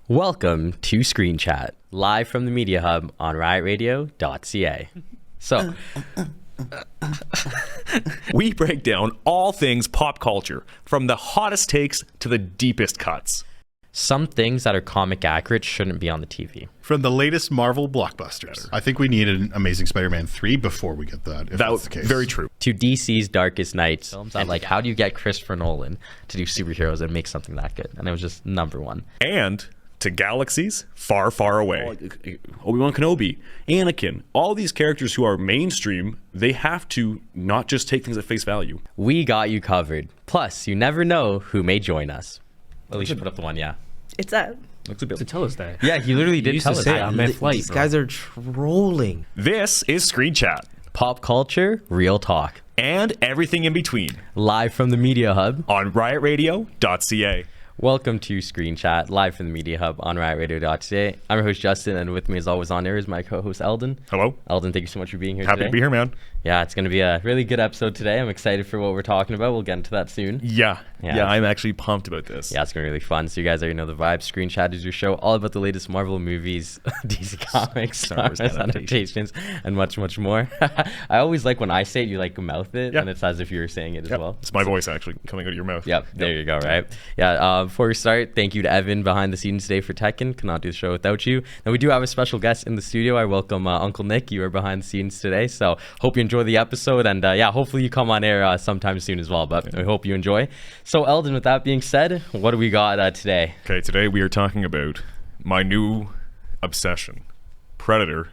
Welcome to Screen Chat, live from the Media Hub on riotradio.ca. So, we break down all things pop culture, from the hottest takes to the deepest cuts. some things that are comic accurate shouldn't be on the TV. From the latest Marvel blockbusters. I think we need an Amazing Spider-Man 3 before we get that, if that's the case. Very true. To DC's Darkest Nights films, and like, how do you get Christopher Nolan to do superheroes and make something that good? And it was just number one. And to galaxies far, far away. Obi-Wan Kenobi, Anakin, all these characters who are mainstream, they have to not just take things at face value. We got you covered. Plus, you never know who may join us. Alicia put up the one, yeah. It's that. Looks a bit. To tell us that. Yeah, he literally did used tell to us say that. on my flight. These guys are trolling. This is Screen Chat. Pop culture, real talk. And everything in between. Live from the Media Hub On riotradio.ca. Welcome to Screen Chat, live from the Media Hub on riotradio.ca. I'm your host, Justin, and with me as always on air is my co-host, Eldin. Hello. Eldin, thank you so much for being here Happy today. to be here, man. Yeah, it's going to be a really good episode today. I'm excited for what we're talking about. We'll get into that soon. Yeah, Yeah. I'm actually pumped about this. Yeah, it's going to be really fun. So you guys already know the vibe. Screen Chat is your show all about the latest Marvel movies, DC Comics, Star Wars adaptations, and much, much more. I always like when I say it, you like mouth it, Yeah. and it's as if you're saying it as well. It's my voice actually coming out of your mouth. Yep, there you go, right? Yeah, before we start, thank you to Evan behind the scenes today for Tekken. Cannot do the show without you. And we do have a special guest in the studio. I welcome Uncle Nick. You are behind the scenes today, so hope you enjoy the episode. And yeah, hopefully you come on air sometime soon as well, but I hope you enjoy. So Eldon, with that being said, what do we got today? Okay, today we are talking about my new obsession, Predator,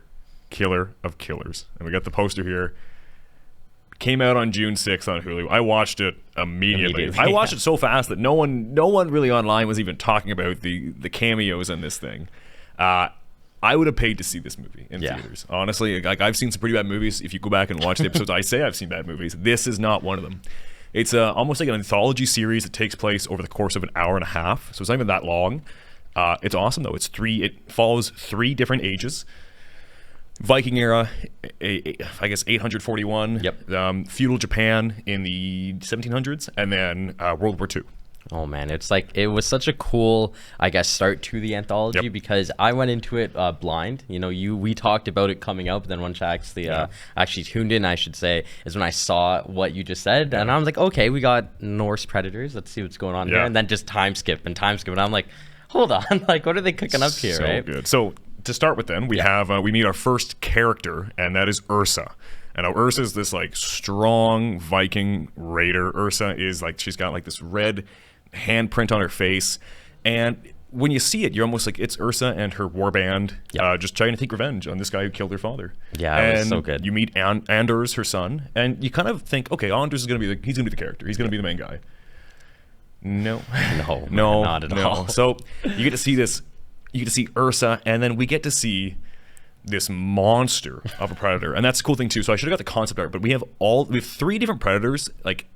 Killer of Killers. And we got the poster here. Came out on June 6th on Hulu. I watched it immediately. I watched it so fast that no one really online was even talking about the cameos in this thing. I would have paid to see this movie in theaters. Honestly, like, I've seen some pretty bad movies. If you go back and watch the episodes, I say I've seen bad movies. This is not one of them. It's almost like an anthology series that takes place over the course of an hour and a half. So it's not even that long. It's awesome though. It follows 3 different ages. Viking era, I guess 841. Yep. Feudal Japan in the 1700s, and then World War II. Oh man, it's like, it was such a cool, I guess, start to the anthology. Yep. Because I went into it blind. You know, we talked about it coming out, but then once I actually tuned in, I should say, is when I saw what you just said, and I was like, okay, we got Norse predators. Let's see what's going on here, and then just time skip, and I'm like, hold on, like, what are they cooking up here? So right? good. So to start with, then we meet our first character, and that is Ursa. And now Ursa is this like strong Viking raider. Ursa is like, she's got like this red handprint on her face, and when you see it, you're almost like, it's Ursa and her warband just trying to take revenge on this guy who killed her father. Yeah, and it was so good. You meet Anders, her son, and you kind of think, okay, Anders is gonna be he's gonna be the character. He's gonna be the main guy. No, not at all. So you get to see this. You get to see Ursa, and then we get to see this monster of a predator, and that's the cool thing too. So I should have got the concept art, but we have 3 different predators, like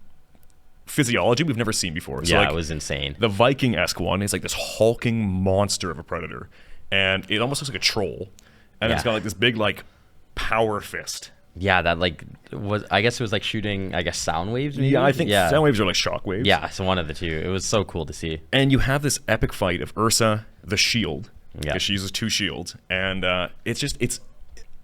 physiology we've never seen before. So, Yeah, like, it was insane. the Viking-esque one is like this hulking monster of a predator, and it almost looks like a troll, and it's got like this big like power fist. Yeah, that like I guess it was like shooting, I guess, sound waves. Maybe? Yeah, I think sound waves are like shock waves. Yeah, so one of the two. It was so cool to see. And you have this epic fight of Ursa the shield, Yeah. because she uses 2 shields, and it's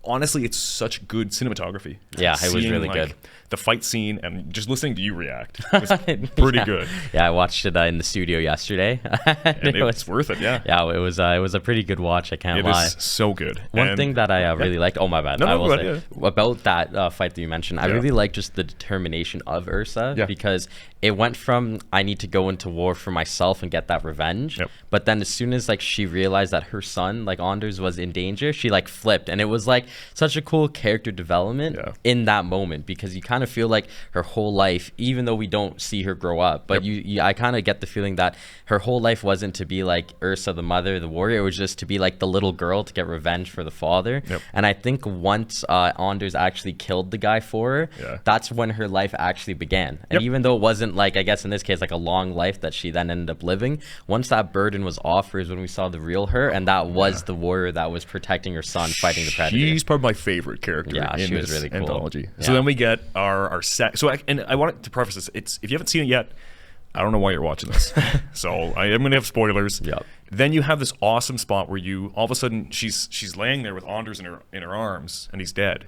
honestly, it's such good cinematography. Yeah, it was really good. The fight scene, and just listening to you react was pretty good. Yeah, I watched it in the studio yesterday. And it's worth it, yeah. Yeah, it was a pretty good watch, I can't lie. It is so good. One thing that I really liked, oh my bad, No, I will go say, ahead, about that fight that you mentioned, I really liked just the determination of Ursa, because it went from, I need to go into war for myself and get that revenge, but then as soon as like she realized that her son, like Anders, was in danger, she like flipped, and it was like such a cool character development in that moment, because you kind of feel like her whole life, even though we don't see her grow up, but I kind of get the feeling that her whole life wasn't to be like Ursa the mother, the warrior. It was just to be like the little girl to get revenge for the father. And I think once Anders actually killed the guy for her, that's when her life actually began. And even though it wasn't like, I guess in this case, like a long life that she then ended up living, once that burden was off her is when we saw the real her, and that was the warrior that was protecting her son, fighting the predator. She's probably my favorite character in she was this really cool. anthology. So then we get our so, and I wanted to preface this, if you haven't seen it yet, I don't know why you're watching this. So I am going to have spoilers. Yep. Then you have this awesome spot where you all of a sudden she's laying there with Anders in her arms and he's dead.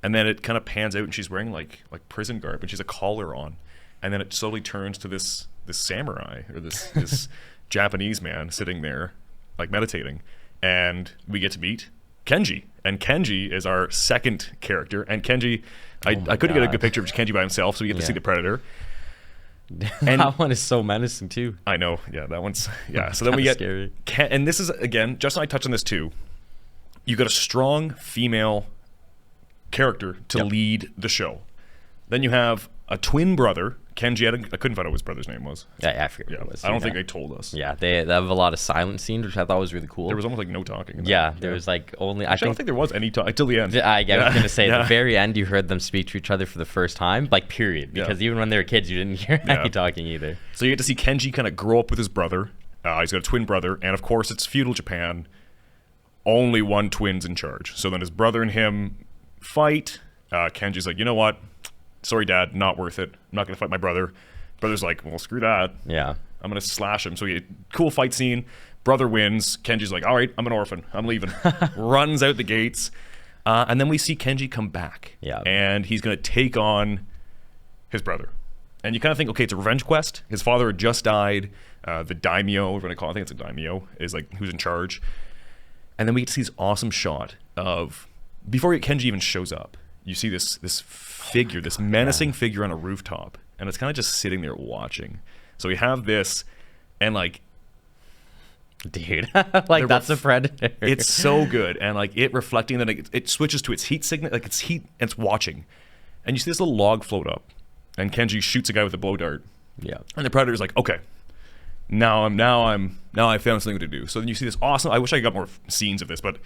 And then it kind of pans out and she's wearing like prison garb and she's a collar on. And then it slowly turns to this samurai or this Japanese man sitting there like meditating. And we get to meet Kenji. And Kenji is our second character. And Kenji, I couldn't get a good picture of Kenji by himself, so we get to see the Predator. And that one is so menacing too. I know, yeah, that one's So then we get scary. And this is again, Justin and I touched on this too. You got a strong female character to lead the show. Then you have a twin brother, Kenji. I couldn't find out what his brother's name was. Yeah, I forget what it was. I don't think they told us. Yeah, they have a lot of silent scenes, which I thought was really cool. There was almost like no talking. There was like only. I don't think there was any talk until the end. I was gonna say at the very end, you heard them speak to each other for the first time, like period. Because even when they were kids, you didn't hear any talking either. So you get to see Kenji kind of grow up with his brother. He's got a twin brother, and of course, it's feudal Japan. Only one twin's in charge. So then his brother and him fight. Kenji's like, you know what? Sorry, Dad, not worth it. I'm not going to fight my brother. Brother's like, well, screw that. Yeah. I'm going to slash him. So cool fight scene. Brother wins. Kenji's like, all right, I'm an orphan. I'm leaving. Runs out the gates. And then we see Kenji come back. Yeah. And he's going to take on his brother. And you kind of think, okay, it's a revenge quest. His father had just died. The daimyo, we're going to call it, I think it's a daimyo, is like who's in charge. And then we get to see this awesome shot of, before Kenji even shows up, you see this figure, this menacing figure on a rooftop, and it's kind of just sitting there watching. So we have this, and like, dude, like that's a Predator. It's so good, and like it reflecting, then it switches to its heat signal, like it's heat, and it's watching, and you see this little log float up, and Kenji shoots a guy with a blow dart. Yeah, and the Predator's like, okay, now I found something to do. So then you see this awesome. I wish I got more scenes of this, but.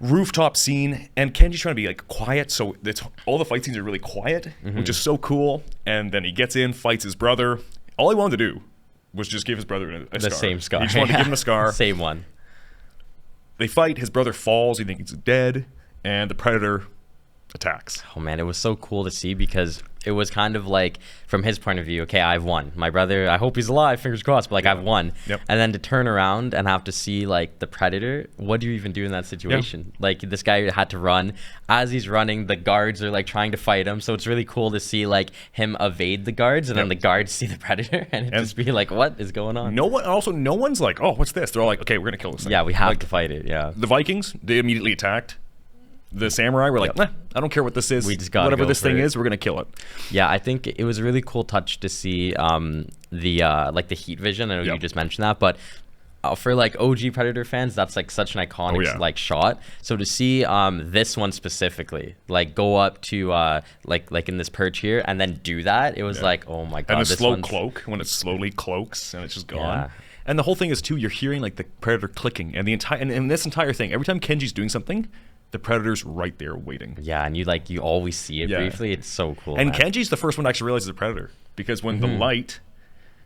Rooftop scene, and Kenji's trying to be like quiet, so all the fight scenes are really quiet, which is so cool. And then he gets in, fights his brother. All he wanted to do was just give his brother a scar. The same scar. He just wanted to give him a scar. Same one. They fight. His brother falls. He thinks he's dead, and the Predator attacks. Oh man, it was so cool to see because it was kind of like from his point of view, okay, I've won. My brother, I hope he's alive, fingers crossed, but like I've won. Yep. And then to turn around and have to see like the Predator, what do you even do in that situation? Like this guy had to run. As he's running, the guards are like trying to fight him. So it's really cool to see like him evade the guards and then the guards see the Predator and just be like, what is going on? No one's like, oh, what's this? They're all like, okay, we're gonna kill this thing. Yeah, we have to fight it. Yeah. The Vikings, they immediately attacked. The samurai were like, nah, I don't care what this is. We just gotta whatever go this thing it. is, we're gonna kill it. Yeah, I think it was a really cool touch to see the like the heat vision. I know you just mentioned that, but for like OG Predator fans, that's like such an iconic like shot. So to see this one specifically, like go up to like in this perch here and then do that, it was like, oh my god. And the slow cloak when it slowly cloaks and it's just gone. Yeah. And the whole thing is too, you're hearing like the Predator clicking and the entire and this entire thing. Every time Kenji's doing something, the Predator's right there waiting. Yeah, and you always see it briefly. It's so cool. And Kenji's the first one to actually realize it's a Predator because when the light,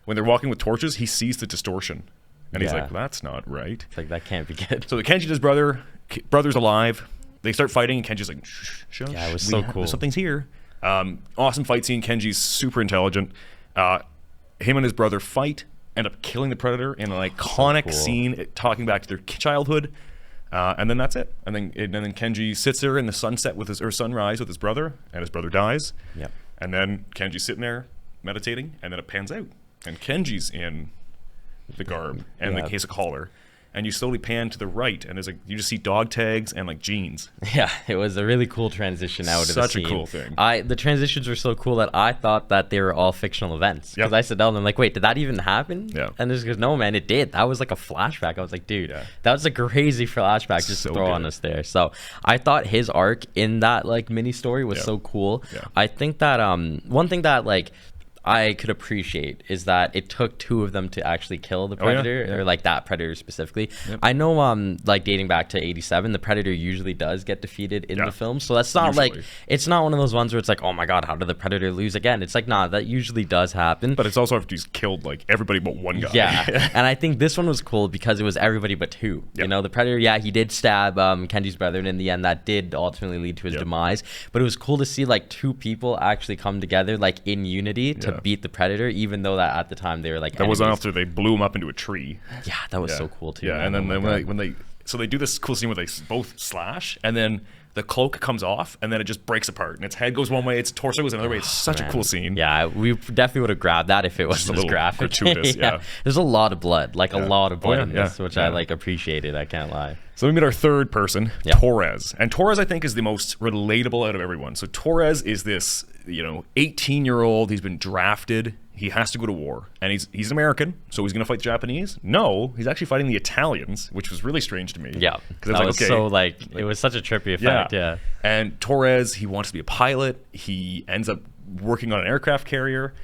when they're walking with torches, he sees the distortion, and he's like, "That's not right." It's like that can't be good. So the Kenji and his brother's alive. They start fighting, and Kenji's like, "Shh." Yeah, it was so cool. Something's here. Awesome fight scene. Kenji's super intelligent. Him and his brother fight, end up killing the Predator in an iconic scene, talking back to their childhood. And then that's it. And then Kenji sits there in the sunset with sunrise with his brother, and his brother dies. Yep. And then Kenji's sitting there meditating, and then it pans out, and Kenji's in the garb and the case of collar, and you slowly pan to the right, and there's you just see dog tags and like jeans. Yeah, it was a really cool transition out of the scene. Such a cool thing. The transitions were so cool that I thought that they were all fictional events. Because I said down, I'm like, wait, did that even happen? Yeah. And this goes, no, man, it did. That was like a flashback. I was like, dude, that was a crazy flashback just to throw on us there. So I thought his arc in that like mini story was so cool. Yeah. I think that one thing that like I could appreciate is that it took two of them to actually kill the Predator, or like that Predator specifically. Yep. I know, like dating back to '87, the Predator usually does get defeated in the film, so that's not like, it's not one of those ones where it's like, oh my god, how did the Predator lose again? It's like, nah, that usually does happen. But it's also after he's killed like everybody but one guy. Yeah, and I think this one was cool because it was everybody but two. Yep. You know, the Predator, he did stab Kenji's brother, and in the end, that did ultimately lead to his demise. But it was cool to see like two people actually come together like in unity to beat the Predator, even though that at the time they were like that was after they blew him up into a tree. Yeah, that was so cool too. Yeah, man. and then when they so they do this cool scene where they both slash, and then the cloak comes off, and then it just breaks apart, and its head goes one way, its torso goes another way. It's such a cool scene. Yeah, we definitely would have grabbed that if it wasn't as graphic. Gratuitous, yeah. There's a lot of blood, like a lot of blood in this, which I like appreciated. I can't lie. So we meet our third person, Torres. And Torres, I think, is the most relatable out of everyone. So Torres is this, 18-year-old. He's been drafted. He has to go to war. And he's American, so he's going to fight the Japanese? No, he's actually fighting the Italians, which was really strange to me. Yeah, because it was so, it was such a trippy effect, yeah. And Torres, he wants to be a pilot. He ends up working on an aircraft carrier.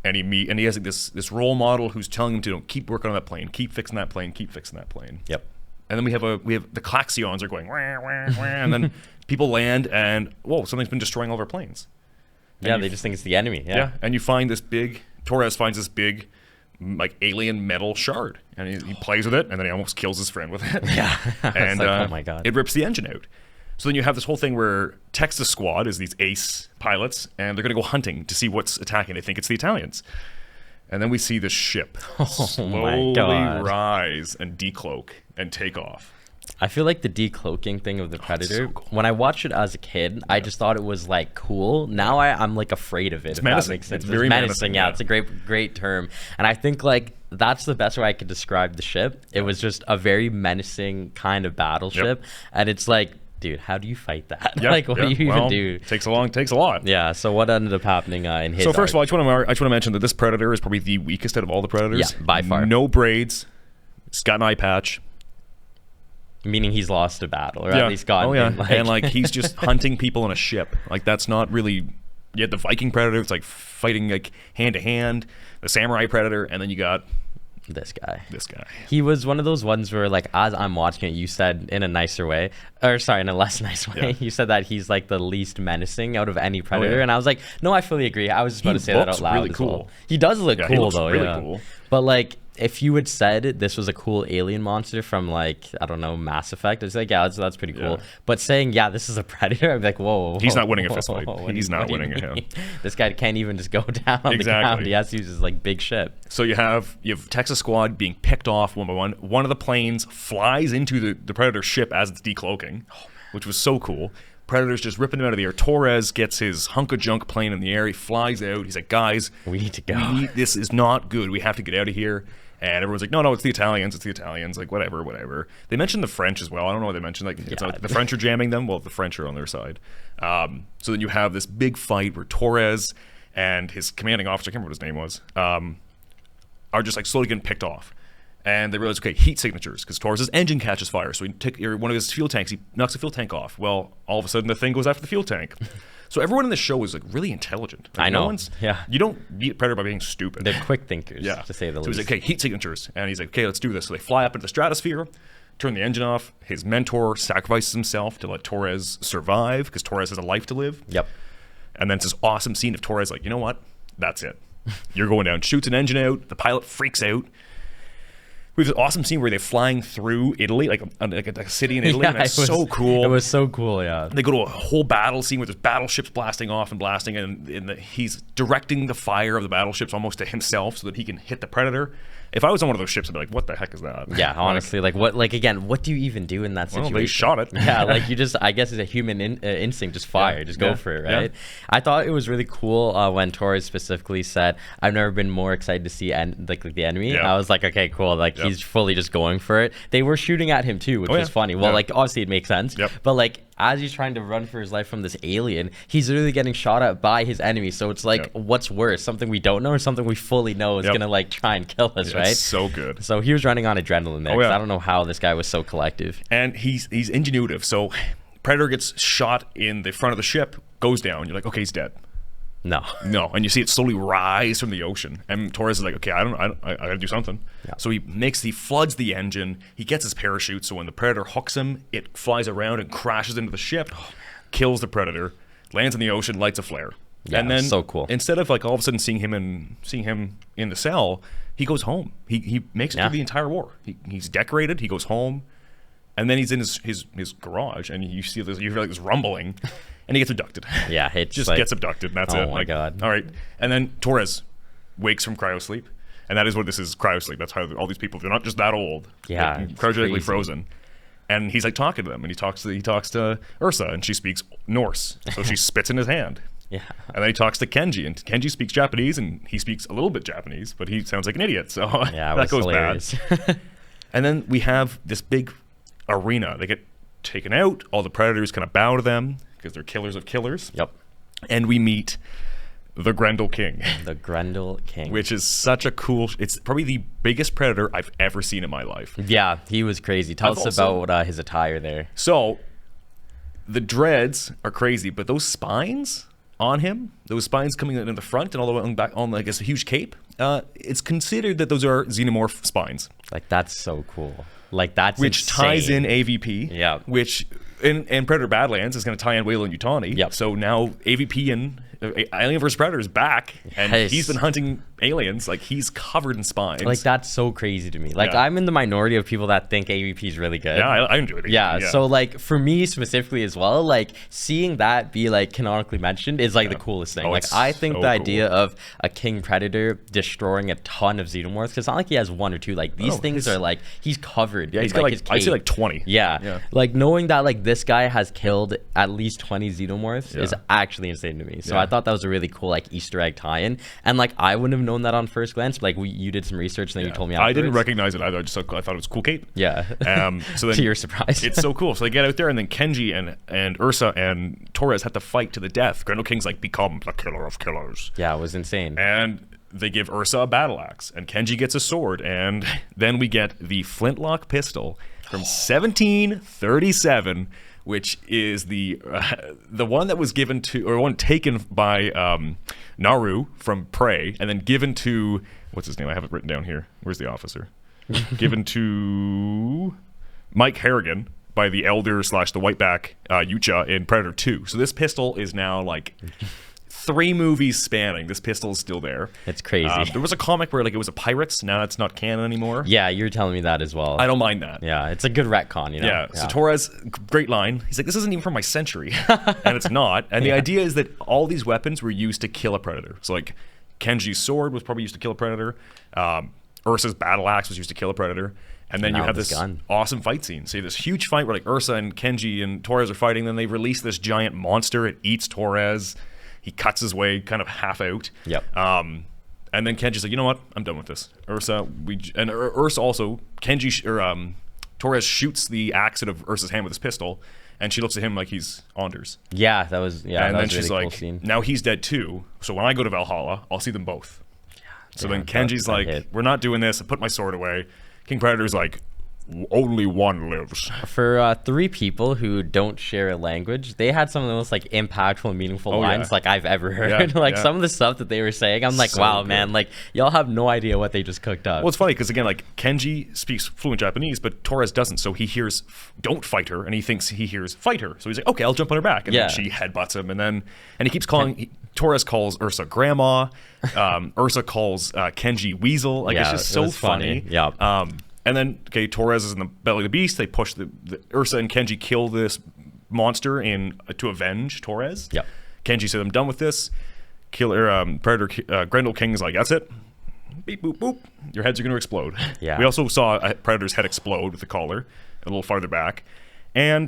And he has this role model who's telling him to keep working on that plane, keep fixing that plane, keep fixing that plane. Yep. And then we have the klaxons are going wah, wah, wah, and then people land and whoa, something's been destroying all of our planes. And they just think it's the enemy. Yeah. And you find Torres finds this big like alien metal shard, and he plays with it, and then he almost kills his friend with it. Yeah. And oh my god, it rips the engine out. So then you have this whole thing where Texas Squad is these ace pilots, and they're going to go hunting to see what's attacking. They think it's the Italians. And then we see the ship slowly rise and decloak and take off. I feel like the decloaking thing of the Predator, so cool. When I watched it as a kid, I just thought it was like cool. Now I'm like afraid of it. It's menacing. That makes sense. It's very menacing. Yeah, it's a great term. And I think like that's the best way I could describe the ship. It was just a very menacing kind of battleship. And it's like, dude, how do you fight that? Like, what do you even do? Takes a lot. Yeah. So what ended up happening in his? So first of all, I just want to mention that this Predator is probably the weakest out of all the Predators. Yeah, by far. No braids. He's got an eye patch. Meaning he's lost a battle, or at least gotten. And he's just hunting people on a ship. Like that's not really. You had the Viking Predator. It's like fighting like hand to hand. The Samurai Predator, and then you got. This guy. He was one of those ones where, like, as I'm watching it, you said in a nicer way, in a less nice way, you said that he's like the least menacing out of any Predator, and I was like, no, I fully agree. I was just about to say that out loud. Really cool. Well. He does look cool though, really cool. But like, if you had said this was a cool alien monster from like, I don't know, Mass Effect, it's like, that's pretty cool. Yeah. But saying, this is a Predator, I'd be like, whoa. He's not winning a fist fight. He's not winning it. This guy can't even just go down on the ground. He has to use his like big ship. So you have Texas Squad being picked off one by one. One of the planes flies into the Predator ship as it's decloaking, which was so cool. Predator's just ripping him out of the air. Torres gets his hunk of junk plane in the air. He flies out. He's like, guys, we need to go. This is not good. We have to get out of here. And everyone's like, no, it's the Italians. Like, whatever. They mentioned the French as well. I don't know what they mentioned. Like, the French are jamming them. Well, the French are on their side. So then you have this big fight where Torres and his commanding officer, I can't remember what his name was, are just like slowly getting picked off. And they realize, okay, heat signatures, because Torres' engine catches fire. So one of his fuel tanks, he knocks the fuel tank off. Well, all of a sudden the thing goes after the fuel tank. So everyone in the show is like really intelligent. Like, I know. You don't beat Predator by being stupid. They're quick thinkers, to say the least. So he's like, okay, heat signatures. And he's like, okay, let's do this. So they fly up into the stratosphere, turn the engine off. His mentor sacrifices himself to let Torres survive, because Torres has a life to live. Yep. And then it's this awesome scene of Torres like, you know what? That's it. You're going down. Shoots an engine out. The pilot freaks out. We have this awesome scene where they're flying through Italy, like a city in Italy. And it's so cool. It was so cool, yeah. They go to a whole battle scene where there's battleships blasting off and blasting, and he's directing the fire of the battleships almost to himself so that he can hit the Predator. If I was on one of those ships, I'd be like, what the heck is that? Yeah, honestly, what do you even do in that situation? Well, they shot it. Yeah, like you just, I guess it's a human instinct, just fire, just go for it, right? Yeah. I thought it was really cool when Torres specifically said, I've never been more excited to see the enemy. Yeah. I was like, okay, cool, like he's fully just going for it. They were shooting at him too, which was funny. Well, like obviously it makes sense, but like as he's trying to run for his life from this alien, he's literally getting shot at by his enemy. So it's like, what's worse, something we don't know or something we fully know is gonna like try and kill us, right? It's so good. So he was running on adrenaline there. I don't know how this guy was so collective. And he's ingenuitive. So Predator gets shot in the front of the ship, goes down. You're like, okay, he's dead. No, and you see it slowly rise from the ocean. And Torres is like, okay, I gotta do something. Yeah. So he floods the engine. He gets his parachute. So when the Predator hooks him, it flies around and crashes into the ship, kills the Predator, lands in the ocean, lights a flare. Yeah, and then so cool. Instead of like all of a sudden seeing him in the cell, he goes home. He makes it through the entire war. He's decorated. He goes home, and then he's in his garage, and you hear like this rumbling. And he gets abducted. Yeah, it just gets abducted, and that's it. Oh my god! All right, and then Torres wakes from cryosleep. And that is what this is, cryosleep. That's how all these people, they're not just that old. Yeah. They're cryogenically frozen. And he's like talking to them, and he talks to Ursa, and she speaks Norse. So she spits in his hand. Yeah. And then he talks to Kenji, and Kenji speaks Japanese, and he speaks a little bit Japanese, but he sounds like an idiot. So yeah, that goes hilarious. bad. And then we have this big arena. They get taken out. All the predators kind of bow to them because they're killers of killers. Yep. And we meet the Grendel King. The Grendel King. Which is such a cool... It's probably the biggest predator I've ever seen in my life. Yeah, he was crazy. Tell us about his attire there. So, the dreads are crazy, but those spines on him, those spines coming in the front and all the way back on, I guess, a huge cape, it's considered that those are xenomorph spines. Like, that's so cool. Like, that's which insane. Ties in AVP. Yeah. Which, in Predator Badlands, is going to tie in Weyland Yutani. Yep. So now AVP and Alien vs. Predator is back, and he's been hunting aliens. Like, he's covered in spines. Like, that's so crazy to me. Like, I'm in the minority of people that think AVP is really good. Yeah, I enjoy it. Yeah, so, like, for me specifically as well, like, seeing that be, like, canonically mentioned is, like, the coolest thing. Like, I think so the idea of a king predator destroying a ton of xenomorphs, because it's not like he has one or two. Like, these things are, like, he's covered. Yeah, he's got, like, I'd say, like, 20. Yeah. Like, knowing that, like, this guy has killed at least 20 xenomorphs is actually insane to me. So I thought that was a really cool, like, Easter egg tie-in. And, like, I wouldn't have known that on first glance. Like, you did some research and then you told me afterwards. I didn't recognize it either. I thought it was a cool cape. Yeah. So then to your surprise. It's so cool. So they get out there, and then Kenji and Ursa and Torres have to fight to the death. Grendel King's like, become the killer of killers. Yeah, it was insane. And they give Ursa a battle axe, and Kenji gets a sword, and then we get the flintlock pistol from 1737, which is the one that was given to, or one taken by Naru from Prey, and then given to, what's his name? I have it written down here. Where's the officer? Given to Mike Harrigan by the Elder / the Whiteback Yucha in Predator 2. So this pistol is now like 3 movies spanning. This pistol is still there. It's crazy. There was a comic where like it was a Pirates. Now it's not canon anymore. Yeah, you're telling me that as well. I don't mind that. Yeah, it's a good retcon, you know? Yeah. So Torres, great line. He's like, this isn't even from my century. And it's not. And the idea is that all these weapons were used to kill a predator. So like Kenji's sword was probably used to kill a predator. Ursa's battle axe was used to kill a predator. And then you have this awesome fight scene. So you have this huge fight where like Ursa and Kenji and Torres are fighting. Then they release this giant monster. It eats Torres. He cuts his way kind of half out. Yep. And then Kenji's like, you know what? I'm done with this. Ursa also, Torres shoots the axe out of Ursa's hand with his pistol, and she looks at him like he's Anders. Yeah, that was and that then was she's really like, cool scene. now he's dead too. So when I go to Valhalla, I'll see them both. Yeah, so then Kenji's like, we're not doing this. I put my sword away. King Predator's like, only one lives. For 3 people who don't share a language, they had some of the most like impactful and meaningful lines like I've ever heard. Some of the stuff that they were saying, I'm like, wow, man, like y'all have no idea what they just cooked up. Well, it's funny because again, like Kenji speaks fluent Japanese, but Torres doesn't. So he hears "don't fight her," and he thinks he hears "fight her." So he's like, okay, I'll jump on her back, and then she headbutts him, and he keeps calling. Torres calls Ursa grandma. Ursa calls Kenji weasel. Like it's just so funny. Yeah. And then, Torres is in the belly of the beast. They push the Ursa and Kenji kill this monster to avenge Torres. Yep. Kenji said, I'm done with this. Predator Grendel King's like, that's it. Beep, boop, boop. Your heads are going to explode. Yeah. We also saw a Predator's head explode with the collar a little farther back. And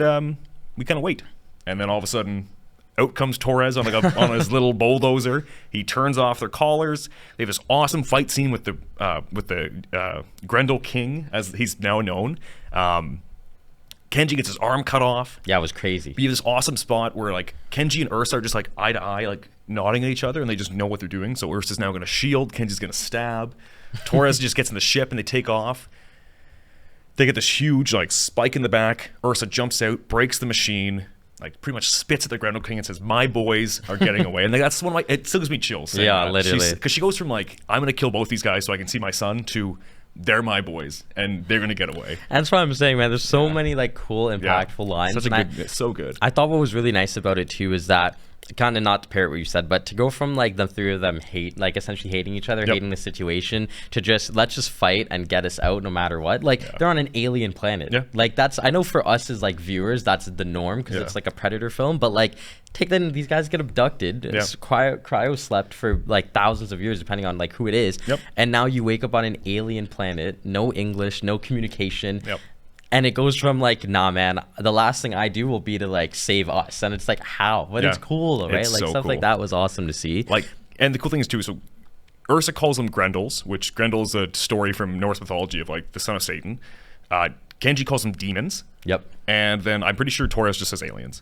we kind of wait. And then all of a sudden, out comes Torres on on his little bulldozer. He turns off their collars. They have this awesome fight scene with the Grendel King, as he's now known. Kenji gets his arm cut off. Yeah, it was crazy. But you have this awesome spot where like Kenji and Ursa are just like eye to eye, like nodding at each other, and they just know what they're doing. So Ursa's now going to shield. Kenji's going to stab. Torres just gets in the ship and they take off. They get this huge like spike in the back. Ursa jumps out, breaks the machine. Like pretty much spits at the Grendel King and says, "My boys are getting away," and like, that's one of my. It still gives me chills. Yeah, literally. Because she goes from like, "I'm gonna kill both these guys so I can see my son," to "They're my boys and they're gonna get away." That's what I'm saying, man. There's so many like cool, impactful lines. So good. I thought what was really nice about it too is that kind of not to parrot what you said, but to go from like the three of them essentially hating each other, hating the situation, to just let's just fight and get us out no matter what. Like they're on an alien planet. Like that's, I know for us as like viewers, that's the norm because it's like a predator film, but like these guys get abducted, cryo slept for like thousands of years depending on like who it is, and now you wake up on an alien planet, no English, no communication. And it goes from like, nah, man, the last thing I do will be to like save us. And it's like, how? But it's cool, though, right? It's like so stuff cool. like that was awesome to see. Like, and the cool thing is too, so Ursa calls them Grendels, which Grendel is a story from Norse mythology of like the son of Satan. Kenji calls them demons. And then I'm pretty sure Torres just says aliens,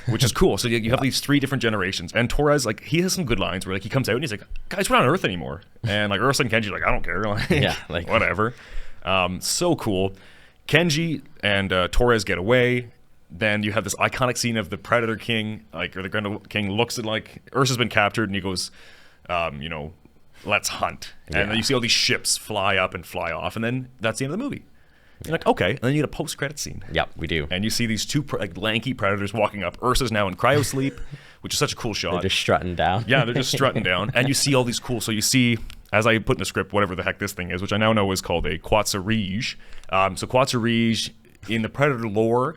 which is cool. So you have these 3 different generations. And Torres, like, he has some good lines where like he comes out and he's like, guys, we're not on Earth anymore. And like Ursa and Kenji like, I don't care. Like, whatever. So cool. Kenji and Torres get away. Then you have this iconic scene of the Predator King, like, or the Grendel King looks at like Ursa's been captured, and he goes, let's hunt. And then you see all these ships fly up and fly off, and then that's the end of the movie. You're like, okay. And then you get a post-credit scene. We do. And you see these 2 like lanky predators walking up. Ursa's now in cryo sleep, which is such a cool shot. They're just strutting down. Yeah, they're just strutting down. And you see all these cool. So you see, as I put in the script, whatever the heck this thing is, which I now know is called a Quatsarige. So Quatsarige, in the Predator lore,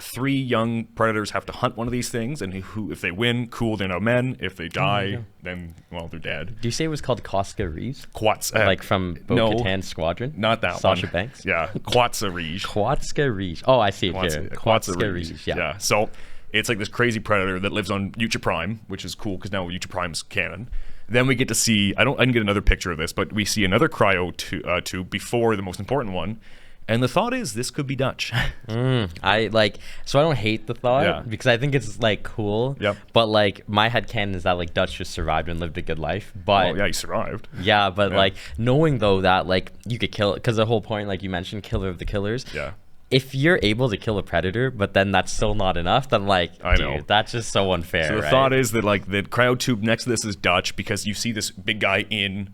3 young predators have to hunt one of these things, and who, if they win, cool, they're now men. If they die, then, well, they're dead. Do you say it was called Quatsarige? Quats. Like from Bo-Katan Squadron? Not that Sasha one. Banks? Yeah, Quatsarige. Quatsarige. Oh, I see it here. Quatsarige. Yeah. So it's like this crazy predator that lives on Ucha Prime, which is cool because now Ucha Prime's canon. Then we get to see, I didn't get another picture of this, but we see another cryo tube before the most important one. And the thought is this could be Dutch. So I don't hate the thought because I think it's like cool. But like my headcanon is that like Dutch just survived and lived a good life. But he survived. Yeah, but like knowing though that like you could kill, because the whole point, like you mentioned, killer of the killers. If you're able to kill a predator, but then that's still not enough, then like, dude, that's just so unfair. So the thought is that like the cryo tube next to this is Dutch because you see this big guy in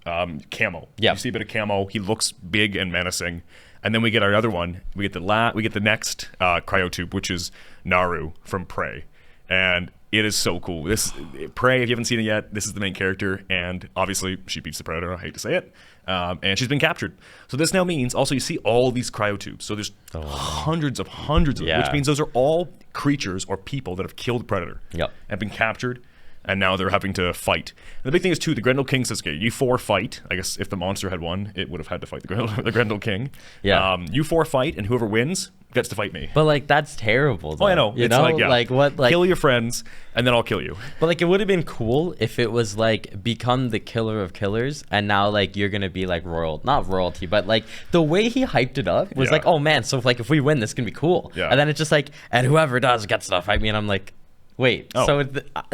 camo. You see a bit of camo. He looks big and menacing. And then we get our other one. We get the next cryo tube, which is Naru from Prey, and it is so cool. This Prey, if you haven't seen it yet, this is the main character, and obviously she beats the Predator. I hate to say it, and she's been captured. So this now means also you see all these cryo tubes. So there's hundreds of them, which means those are all creatures or people that have killed the Predator, and been captured. And now they're having to fight. And the big thing is, too, the Grendel King says, okay, you 4 fight. I guess if the monster had won, it would have had to fight the Grendel King. You 4 fight, and whoever wins gets to fight me. But, like, that's terrible, though. Oh, I know. You know? Like, what? Like, kill your friends, and then I'll kill you. But, like, it would have been cool if it was, like, become the killer of killers, and now, like, you're going to be, like, not royalty, but, like, the way he hyped it up was like, oh, man, so, like, if we win, this can be cool. And then it's just like, and whoever does gets to fight me, and I'm like, wait, so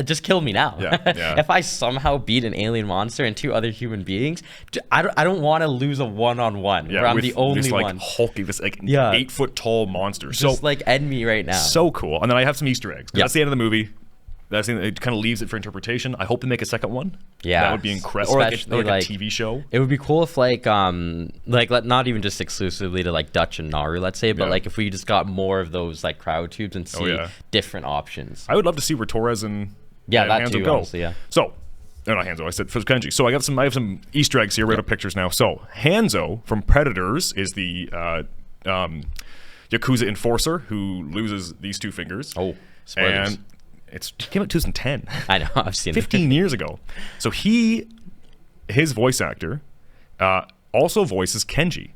just kill me now. If I somehow beat an alien monster and 2 other human beings, I don't want to lose a one-on-one where I'm the only one. Hulky, this 8-foot-tall monster. Just like end me right now. So cool. And then I have some Easter eggs. That's the end of the movie. That's the thing, it kind of leaves it for interpretation. I hope they make a second one. That would be incredible. Or like a TV show. It would be cool if not even just exclusively to like Dutch and Naru, let's say, but like if we just got more of those like cryo tubes and see different options. I would love to see where Torres and that Hanzo too, go. honestly, So, no, not Hanzo. I said for Kenji. So I have some Easter eggs here. We have pictures now. So Hanzo from Predators is the Yakuza enforcer who loses these 2 fingers. Oh, spoilers. And it came out 2010. I know, I've seen 15 years ago. So his voice actor also voices Kenji.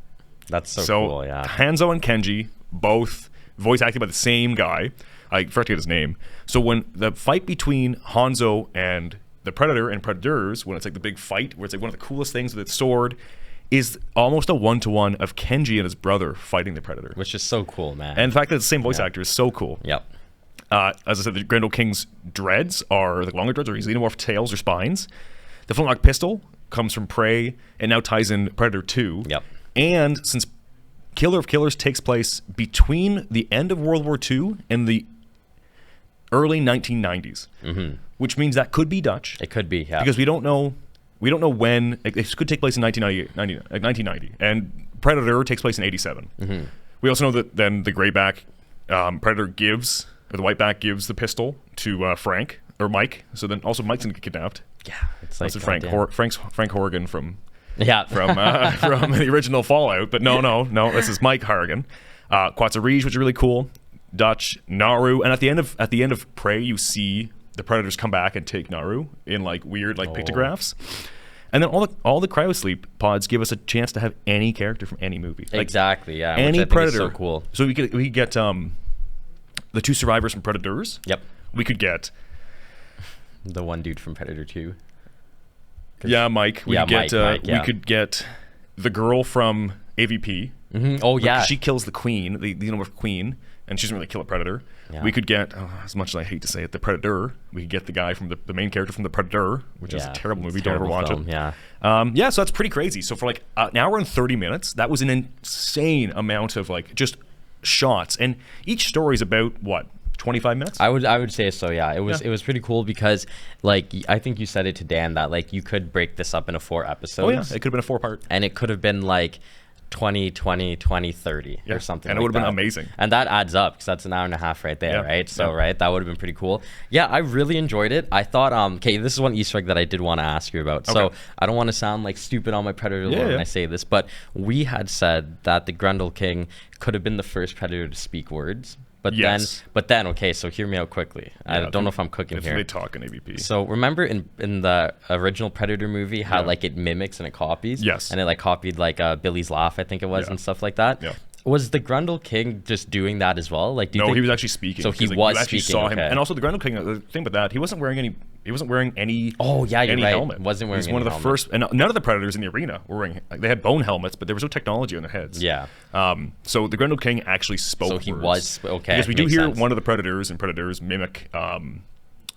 That's so cool, yeah. Hanzo and Kenji, both voice acted by the same guy. I forget his name. So when the fight between Hanzo and the Predator and Predators, when it's like the big fight, where it's like one of the coolest things with its sword, is almost a 1-to-1 of Kenji and his brother fighting the Predator. Which is so cool, man. And the fact that it's the same voice actor is so cool. As I said, the Grendel King's dreads are like longer dreads, or easily morphed tails or spines. The flintlock pistol comes from Prey and now ties in Predator 2. And since Killer of Killers takes place between the end of World War II and the early 1990s, which means that could be Dutch. It could be, because we don't know when. It could take place in 1990, and Predator takes place in 87. We also know that then the Greyback Predator gives. Or the Whiteback gives the pistol to Frank, or Mike. So then also Mike's gonna get kidnapped. Yeah, it's like Frank Horgan from yeah from the original Fallout. But no, this is Mike Hargan. Quatsarige, which is really cool. Dutch, Naru, and at the end of Prey, you see the Predators come back and take Naru in like weird like pictographs. And then all the cryosleep pods give us a chance to have any character from any movie. Like exactly, yeah. Any Predator. So cool. So we could get the 2 survivors from Predators. Yep. We could get the one dude from Predator 2. Yeah, Mike. We could get the girl from AVP. Mm-hmm. Oh yeah. She kills the queen, the queen, and she doesn't really kill a predator. Yeah. We could get, as much as I hate to say it, the Predator. We could get the guy from the main character from the Predator, which is a terrible movie. Don't ever watch it. Yeah. So that's pretty crazy. So for like an hour and 30 minutes, that was an insane amount of like just shots, and each story is about what, 25 minutes? I would say so, yeah. It was pretty cool because like I think you said it to Dan that like you could break this up into 4 episodes. Oh yeah, it could have been a 4-part. And it could have been like 20, 20, 20, 30 or something. And it would have been amazing. And that adds up because that's an hour and a half right there, right? So right, that would have been pretty cool. Yeah, I really enjoyed it. I thought okay, this is one Easter egg that I did want to ask you about. Okay. So I don't want to sound like stupid on my Predator lore when I say this, but we had said that the Grundle King could have been the first Predator to speak words. But then, okay, so hear me out quickly. I don't know if I'm cooking here. They talk in AVP. So remember in the original Predator movie how like it mimics and it copies? Yes. And it like copied like Billy's laugh, I think it was, and stuff like that. Yeah. Was the Grundle King just doing that as well? Like, do you think he was actually speaking. So he was speaking. Saw him, and also the Grundle King. The thing with that, he wasn't wearing any. Oh yeah, you're right. Helmet. Wasn't wearing. He's one of the first, and none of the Predators in the arena were wearing. Like, they had bone helmets, but there was no technology on their heads. Yeah. So the Grundle King actually spoke. So he was okay. Because we do hear one of the Predators mimic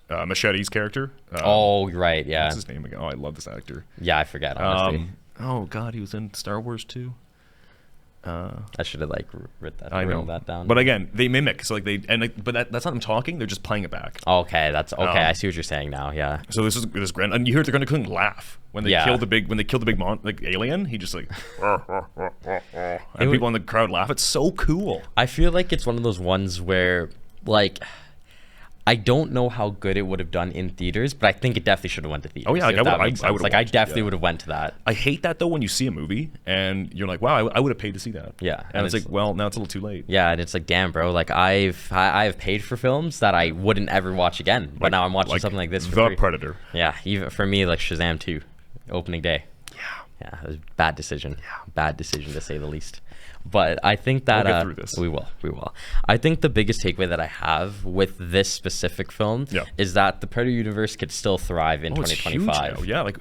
Machete's character. Oh right, yeah. What's his name again? Oh, I love this actor. Yeah, I forget. Honestly. Oh God, he was in Star Wars too. I should have like written that down. But again, they mimic. So like but that's not them talking. They're just playing it back. Okay, that's okay. I see what you're saying now. Yeah. So this grand, and you hear the Grundle King laugh when they kill the big alien. He just like, and people in the crowd laugh. It's so cool. I feel like it's one of those ones where like. I don't know how good it would have done in theaters, but I think it definitely should have went to theaters. Oh yeah, I would. Like I definitely would have went to that. I hate that though when you see a movie and you're like, wow, I would have paid to see that. Yeah, and it's like, well, now it's a little too late. Yeah, and it's like, damn, bro, like I've paid for films that I wouldn't ever watch again, but now I'm watching something like this. The Predator. Yeah, even for me, like Shazam 2, opening day. Yeah, it was a bad decision. Yeah, bad decision to say the least. But I think that we'll get through this. We will. I think the biggest takeaway that I have with this specific film is that the Predator universe could still thrive in 2025. It's huge now. Yeah, like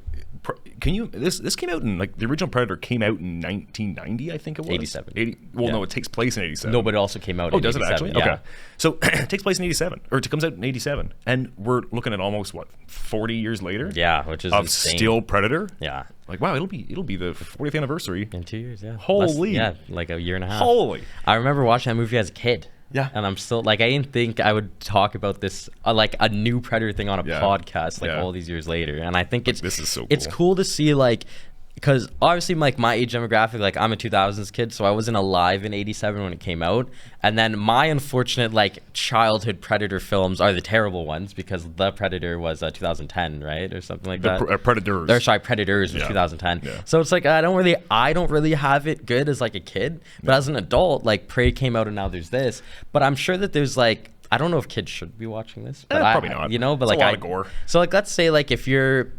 this came out in like the original Predator came out in 1990, I think it was. 87. No, it takes place in 87. No, but it also came out in 87. Does it actually? Yeah. Okay. So it takes place in 87, or it comes out in 87, and we're looking at almost 40 years later. Yeah, which is of insane. still Predator. Yeah. Like wow, it'll be the 40th anniversary in 2 years. Yeah. Holy. Like a year and a half. Holy. I remember watching that movie as a kid. Yeah. And I'm still like, I didn't think I would talk about this like a new Predator thing on a podcast all these years later. And I think this is so cool. It's cool to see like, because obviously like my age demographic, like I'm a 2000s kid, so I wasn't alive in 87 when it came out. And then my unfortunate like childhood Predator films are the terrible ones because The Predator was 2010, right? Or something like that. Predators was 2010. Yeah. So it's like I don't really have it good as like a kid, but as an adult, like Prey came out and now there's this. But I'm sure that there's like, I don't know if kids should be watching this, but probably not. You know, but it's like a lot of gore. So like let's say like if you're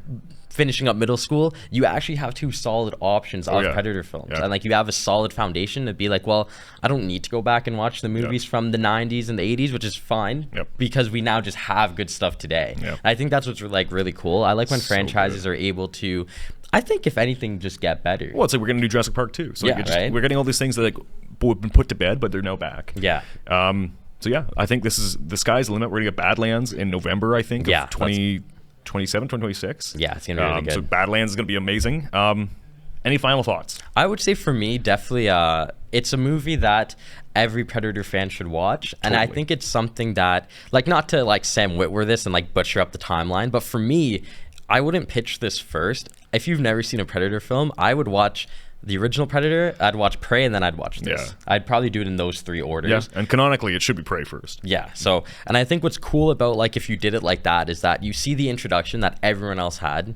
finishing up middle school, you actually have 2 solid options of Predator films. And like you have a solid foundation to be like, well, I don't need to go back and watch the movies from the 90s and the 80s, which is fine because we now just have good stuff today. I think that's what's like really cool. I like when franchises are able to, I think if anything, just get better. Well, it's like we're going to do Jurassic Park 2. So we're getting all these things that like have been put to bed, but they're now back. Yeah. So yeah, I think the sky's the limit. We're going to get Badlands in November, I think, of 2027, 2026. Yeah, it's going to be really good. So Badlands is going to be amazing. Any final thoughts? I would say for me, definitely, it's a movie that every Predator fan should watch. And I think it's something that, like, not to like Sam Witwer this and like butcher up the timeline, but for me, I wouldn't pitch this first. If you've never seen a Predator film, I would watch the original Predator, I'd watch Prey, and then I'd watch this. Yeah. I'd probably do it in those 3 orders. Yeah, and canonically, it should be Prey first. Yeah, so, and I think what's cool about, like, if you did it like that is that you see the introduction that everyone else had,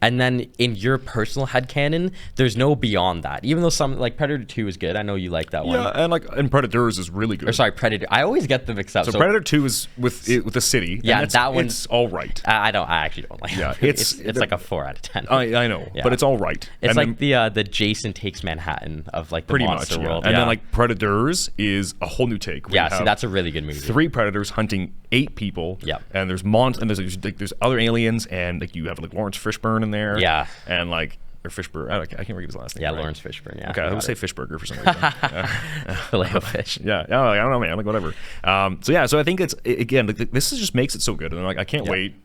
and then in your personal headcanon, there's no beyond that. Even though some, like, Predator 2 is good. I know you like that one. Yeah, and Predators is really good. Or sorry, Predator. I always get them mixed up. So Predator 2 is with the city. Yeah, that one. It's all right. I actually don't like it. Yeah, it's like a 4 out of 10. I know, but it's all right. It's like the Jason Takes Manhattan of, like, the pretty monster much, world. And then, like, Predators is a whole new take. Yeah, see, that's a really good movie. 3 predators hunting 8 people. Yeah. And there's there's other aliens, and, like, you have, like, Lawrence Fishburne in there. Yeah. And, like, or Fishburne. I can't remember his last name. Yeah, right? Lawrence Fishburne. Yeah. Okay, I would say Fishburger for some reason. Filet-O-Fish. Yeah. I don't know, man. Like, whatever. So I think it's, again, like, this just makes it so good. And, like, I can't wait.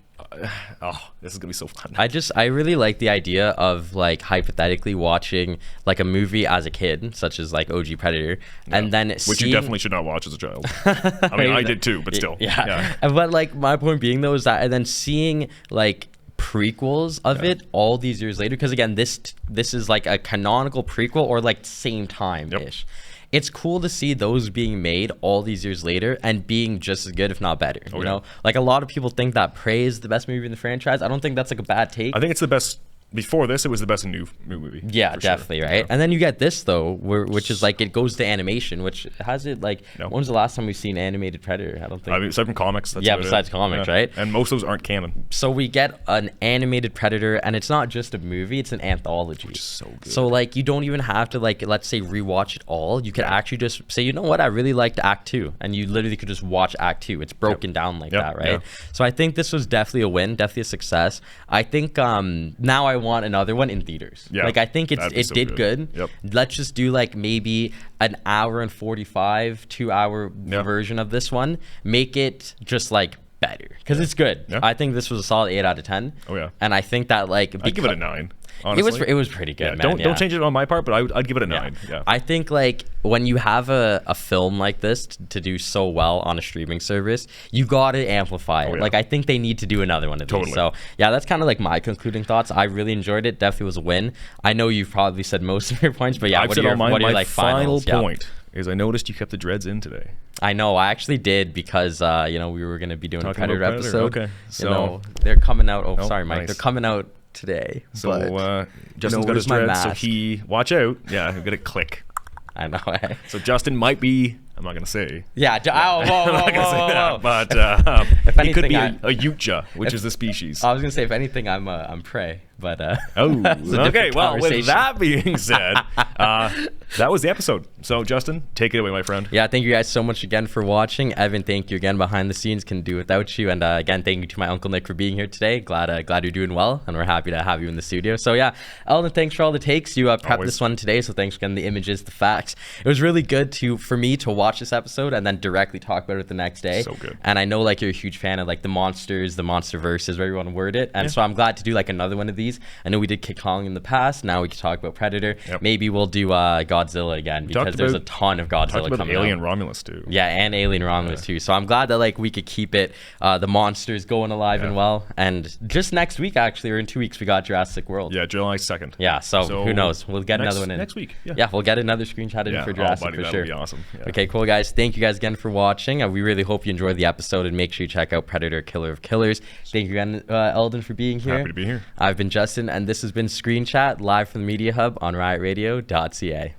This is gonna be so fun. I really like the idea of, like, hypothetically watching, like, a movie as a kid, such as, like, OG Predator, and then which you definitely should not watch as a child. I mean, I did too, but still. Yeah. But, like, my point being though is that, and then seeing, like, prequels of it all these years later, because again, this is like a canonical prequel, or like same time ish. It's cool to see those being made all these years later and being just as good, if not better. You know, like, a lot of people think that Prey is the best movie in the franchise. I don't think that's like a bad take. I think it's the best. Before this, it was the best new movie. Yeah, definitely, right? Yeah. And then you get this, though, which is, like, it goes to animation, which has it, like, when's the last time we've seen animated Predator? I don't think. I mean, aside from comics. That's besides comics, right? And most of those aren't canon. So we get an animated Predator, and it's not just a movie, it's an anthology. Which is so good. So, like, you don't even have to, like, let's say, rewatch it all. You could actually just say, you know what, I really liked Act 2. And you literally could just watch Act 2. It's broken down like that, right? So I think this was definitely a win, definitely a success. I think now I want another one in theaters. Like, I think it did good. Let's just do, like, maybe an hour and 45, 2-hour version of this one. Make it just, like, better, because it's good. I think this was a solid 8 out of 10. And I think that, like, I'd give it a 9. Honestly. It was pretty good, man. Don't change it on my part, but I'd give it a 9. I think, like, when you have a film like this to do so well on a streaming service, you gotta amplify it. Like, I think they need to do another one of these. So yeah, that's kind of like my concluding thoughts. I really enjoyed it. Definitely was a win. I know you've probably said most of your points, but yeah, what are your like final point? Is I noticed you kept the dreads in today. I know, I actually did, because you know, we were gonna be doing a Predator episode. Okay, so you know, they're coming out. Oh, sorry, Mike. Nice. They're coming out today. So Justin's got his dreads, so he watch out. Yeah, I'm gonna click. I know. So Justin might be. I'm not gonna say. Yeah. I'm not gonna say that, but if anything, he could be a Yucha, which is the species. I was gonna say, if anything, I'm prey. But okay. Well, with that being said, that was the episode. So Justin, take it away, my friend. Yeah, thank you guys so much again for watching. Evan, thank you again behind the scenes. Can do without you. And again, thank you to my Uncle Nick for being here today. Glad you're doing well, and we're happy to have you in the studio. So yeah, Eldin, thanks for all the takes. You prepped this one today, so thanks for getting the images, the facts. It was really good for me to watch this episode and then directly talk about it the next day. So good. And I know, like, you're a huge fan of, like, the monsters, the monster verses, whatever you want to word it. And so I'm glad to do, like, another one of these. I know we did King Kong in the past. Now we can talk about Predator. Maybe we'll do Godzilla again, because there's a ton of Godzilla coming Alien out. Romulus too. Yeah, and Alien Romulus too. So I'm glad that, like, we could keep it the monsters going alive and well. And just next week, actually, or in 2 weeks, we got Jurassic World. Yeah, July 2nd. Yeah, so who knows? We'll get another one in next week. Yeah, we'll get another screenshot in for Jurassic for sure. That'd be awesome. Okay, cool, guys. Thank you guys again for watching. We really hope you enjoyed the episode, and make sure you check out Predator, Killer of Killers. Thank you again, Eldin, for being here. Happy to be here. I've been Justin, and this has been Screen Chat, live from the Media Hub on riotradio.ca.